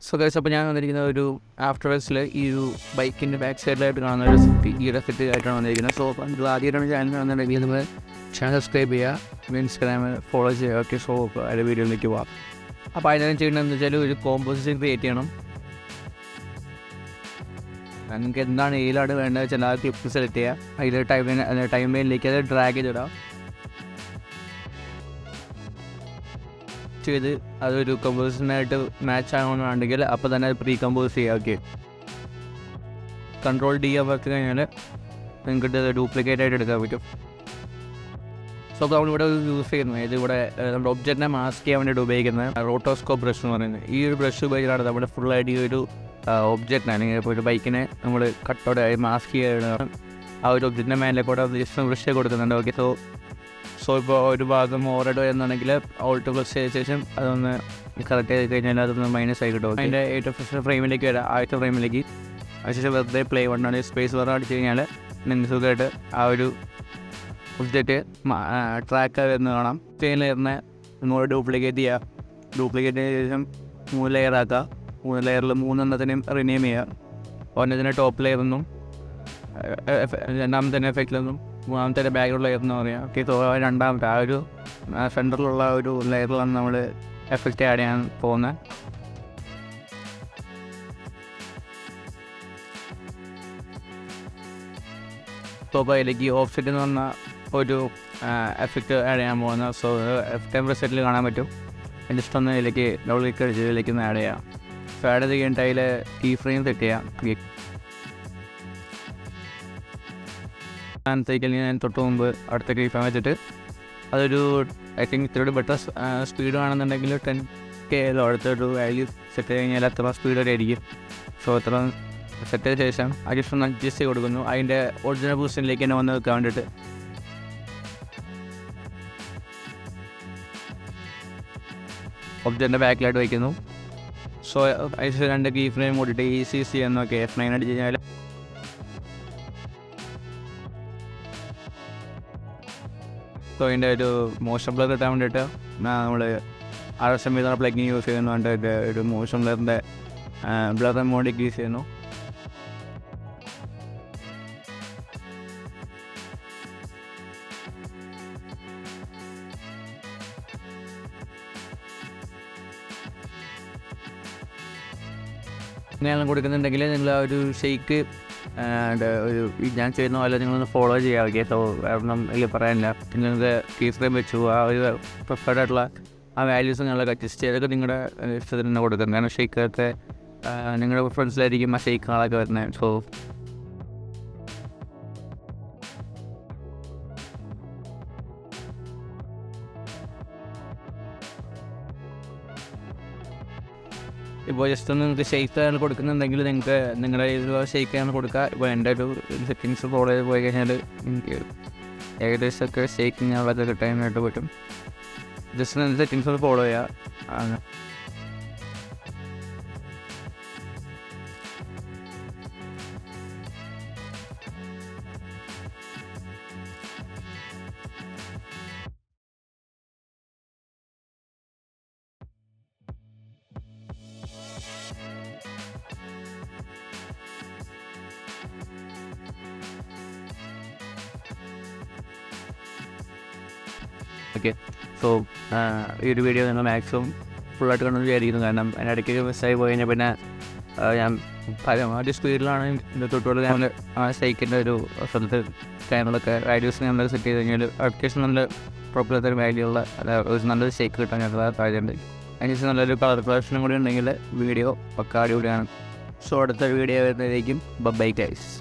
So guys, അപ്പോൾ ഞാൻ വന്നിരിക്കുന്ന ഒരു ആഫ്റ്റർ എഫക്ട്സിൽ ഈ ഒരു ബൈക്കിൻ്റെ ബാക്ക് സൈഡിലായിട്ട് കാണുന്ന ഒരു സെറ്റ്, ഈ ഒരു സെറ്റ് ആയിട്ടാണ് വന്നിരിക്കുന്നത്. സോ അപ്പോൾ നിങ്ങൾ ആദ്യമായിട്ടാണ് ചാനൽ കാണുന്നുണ്ടെങ്കിൽ നമ്മൾ ചാനൽ സബ്സ്ക്രൈബ് ചെയ്യുക, ഇൻസ്റ്റാഗ്രാമിൽ ഫോളോ ചെയ്യുക. ഓക്കെ, സോ അതിൻ്റെ വീഡിയോയിലേക്ക് പോവാം. അപ്പോൾ അതിനകം ചെയ്യണമെന്ന് വെച്ചാൽ ഒരു കോമ്പോസിഷൻ ക്രിയേറ്റ് ചെയ്യണം. നിങ്ങൾക്ക് എന്താണ് ഏതാണ് വേണ്ടത് വെച്ചാൽ ആ ക്ലിപ്പ് സെലക്ട് ചെയ്യുക. അതിൽ ടൈം ലൈനിലേക്ക് അത് ഡ്രാഗ് ചെയ്തിടാം. ചെയ്ത് അതൊരു കമ്പോസിഷനായിട്ട് മാച്ച് ആകണമെന്നുണ്ടെങ്കിൽ അപ്പോൾ തന്നെ അത് പ്രീ കമ്പോസ് ചെയ്യുക. ഓക്കെ, കൺട്രോൾ ഡി അമർത്തി കഴിഞ്ഞാൽ നിങ്ങൾക്ക് ഇത് ഡ്യൂപ്ലിക്കേറ്റ് ആയിട്ട് എടുക്കാൻ പറ്റും. സോ അപ്പോൾ നമ്മളിവിടെ യൂസ് ചെയ്യുന്നത് ഇതിവിടെ നമ്മുടെ ഒബ്ജക്റ്റിനെ മാസ്ക് ചെയ്യാൻ വേണ്ടിയിട്ട് ഉപയോഗിക്കുന്നത് റോട്ടോസ്കോപ്പ് ബ്രഷ് എന്ന് പറയുന്നത്. ഈ ഒരു ബ്രഷ് ഉപയോഗിച്ചാണ് നമ്മുടെ ഫുള്ളായിട്ട് ഈ ഒരു ഒബ്ജക്റ്റിനെ, അല്ലെങ്കിൽ ഇപ്പോൾ ഒരു ബൈക്കിനെ നമ്മൾ കട്ടോടെ മാസ്ക് ചെയ്യുകയാണ്. ആ ഒരു ഒബ്ജക്റ്റിൻ്റെ മേലെ കൂടെ ജസ്റ്റ് ബ്രഷ് കൊടുക്കുന്നുണ്ട്. ഓക്കെ, സോ ഇപ്പോൾ ഒരു ഭാഗം ഓവർഹെഡ് വരുന്നുണ്ടെങ്കിൽ ഓൾട്ട് പ്ലസ് ചെയ്ത ശേഷം അതൊന്ന് കറക്റ്റ് ചെയ്ത് കഴിഞ്ഞാൽ അതൊന്ന് മൈനസ് ആയി കിട്ടും. അതിൻ്റെ ഏറ്റവും ഫസ്റ്റ് ഫ്രെയിമിലേക്ക് വരാം, ആദ്യത്തെ ഫ്രെയിമിലേക്ക്. അതിനുശേഷം വെറുതെ പ്ലേ വണ്ണാണ് സ്പേസ് വേറെ അടിച്ച് കഴിഞ്ഞാൽ നിങ്ങൾക്ക് സുഖമായിട്ട് ആ ഒരു ഒബ്ജക്റ്റ് ട്രാക്ക് വരുന്ന കാണാം. ചെയിൻ ലെയറിനെ നിങ്ങൾ ഡ്യൂപ്ലിക്കേറ്റ് ചെയ്യുക. ഡ്യൂപ്ലിക്കേറ്റ് ചെയ്ത ശേഷം 3 ലെയർ ആക്കുക. 3 ലെയറിൽ 3 റിനെയിം ചെയ്യുക. ഒന്നതിനെ ടോപ്പ് ലെയറെന്നും, രണ്ടാമത്തെ എഫക്റ്റിലൊന്നും, മൂന്നാമത്തെ ബാക്ക്ഗ്രൗണ്ട് ലെയർ എന്ന് പറയാം. ഓക്കെ, സോ രണ്ടാമത്തെ ആ ഒരു സെൻറ്ററിലുള്ള ഒരു ലെയറിലാണ് നമ്മൾ എഫക്റ്റ് ആഡ് ചെയ്യാൻ പോകുന്നത്. സോ അപ്പോൾ അതിലേക്ക് ഓഫ്സെറ്റ് എന്ന് പറഞ്ഞ ഒരു എഫക്റ്റ് ആഡ് ചെയ്യാൻ പോകുന്നത്. സോ ടെമ്പർ സെറ്റിൽ കാണാൻ പറ്റും. ജസ്റ്റ് ഒന്ന് ഇതിലേക്ക് ഡബിൾ ക്ലിക്ക് അടിച്ച് ഇതിലേക്ക് ഒന്ന് ആഡ് ചെയ്യാം. സോ ആഡ് ചെയ്ത് കഴിഞ്ഞിട്ട് അതിൽ കീ ഫ്രെയിം സെറ്റ് ചെയ്യാം. ാണെങ്കിൽ ഞാൻ തൊട്ട് മുമ്പ് അടുത്ത കീ ഫ്രെയിം വെച്ചിട്ട് അതൊരു ഐ തിങ്ക് ഇത്തിരി ബെറ്റർ സ്പീഡ് ആണെന്നുണ്ടെങ്കിൽ 10K അടുത്തൊരു വാല്യൂ സെറ്റ് കഴിഞ്ഞാൽ അത്ര സ്പീഡ് വരെ ആയിരിക്കും. സോ അത്ര സെറ്റ് ചെയ്ത ശേഷം ജസ്റ്റ് ഒന്ന് അഡ്ജസ്റ്റ് ചെയ്ത് കൊടുക്കുന്നു. അതിൻ്റെ ഒറിജിനൽ പൊസിഷനിലേക്ക് തന്നെ വന്ന് വെക്കാൻ വേണ്ടിയിട്ട് ഒബ്ജക്റ്റിൻ്റെ ബാക്കിലായിട്ട് വയ്ക്കുന്നു. സോ അതിന് 2 കീ ഫ്രെയിം കൂട്ടിയിട്ട് ECC എന്നൊക്കെ F9 അടിച്ച് കഴിഞ്ഞാൽ സോ അതിൻ്റെ ഒരു മോഷൻ ബ്ലർ കിട്ടാൻ വേണ്ടിയിട്ട് നമ്മൾ RSM പ്ലഗിൻ യൂസ് ചെയ്യുന്നുണ്ട്. ഒരു മോഷൻ ബ്ലറിൻ്റെ ബ്ലർ മോഡിക്ക് യൂസ് ചെയ്യുന്നു. ഇങ്ങനെയെല്ലാം കൊടുക്കുന്നുണ്ടെങ്കിൽ നിങ്ങൾ ആ ഒരു ഷെയ്ക്ക് ഒരു ഞാൻ ചെയ്യുന്ന പോലെ നിങ്ങളൊന്ന് ഫോളോ ചെയ്യാതെ. സോ കാരണം ഇതിൽ പറയാനില്ല. നിങ്ങൾക്ക് കീ ഫ്രെയിം വെച്ചു ആ ഒരു പ്രിഫേർഡ് ആയിട്ടുള്ള ആ വാല്യൂസ് നിങ്ങളൊക്കെ അഡ്ജസ്റ്റ് ചെയ്തൊക്കെ നിങ്ങളുടെ ഇഷ്ടത്തിന് തന്നെ കൊടുക്കുന്നത്. കാരണം ഷെയ്ക്കൊക്കെ നിങ്ങളുടെ പ്രിഫറൻസിലായിരിക്കും ആ ഷെയ്ക്കുകളൊക്കെ വരുന്നത്. സോ ഇപ്പോൾ ജസ്റ്റ് ഒന്ന് നിങ്ങൾക്ക് ഷെയ്ക്ക് ആണ് കൊടുക്കുന്നുണ്ടെങ്കിൽ നിങ്ങൾക്ക് നിങ്ങളുടെ ഇതിലുള്ള ഷെയ്ക്കാണ് കൊടുക്കുക. ഇപ്പോൾ എൻ്റെ ഒരു സെറ്റിങ്സ് ഫോളോ ചെയ്ത് പോയി കഴിഞ്ഞാൽ എനിക്ക് ഏകദേശമൊക്കെ ഷെയ്ക്കിങ് ഉള്ളതൊക്കെ കിട്ടാനായിട്ട് പറ്റും. ജസ്റ്റ് സെറ്റിങ്സ് ഫോളോ ചെയ്യുക. ഓക്കെ, സോ ഈ ഒരു വീഡിയോ നിങ്ങൾ മാക്സിമം ഫുള്ളായിട്ട് കണ്ടെന്ന് വിചാരിക്കുന്നു. കാരണം അതിൻ്റെ ഇടയ്ക്ക് മിസ്സായി പോയി കഴിഞ്ഞാൽ പിന്നെ ഞാൻ പരമാവധി സ്പീഡിലാണ് ഇതിൻ്റെ തൊട്ടുള്ള ഞാൻ ആ ഷെയ്ക്കിൻ്റെ ഒരു സ്ഥലത്ത് ചാനലൊക്കെ വാല്യൂസ് നമ്മൾ സെറ്റ് ചെയ്ത് കഴിഞ്ഞാൽ അത്യാവശ്യം നല്ല പ്രോപ്പറായിട്ടൊരു വാല്യൂ ഉള്ള ഒരു നല്ലൊരു ഷെയ്ക്ക് കിട്ടാൻ ഞങ്ങൾ സാധ്യതയുണ്ട്. അതിനുശേഷം നല്ലൊരു കളർ കളക്ഷനും കൂടി ഉണ്ടെങ്കിൽ വീഡിയോ പക്കാ അടിപൊളിയാണ്. സോ അടുത്ത വീഡിയോ വരുന്നതിലേക്കും ബൈ ഗൈസ്.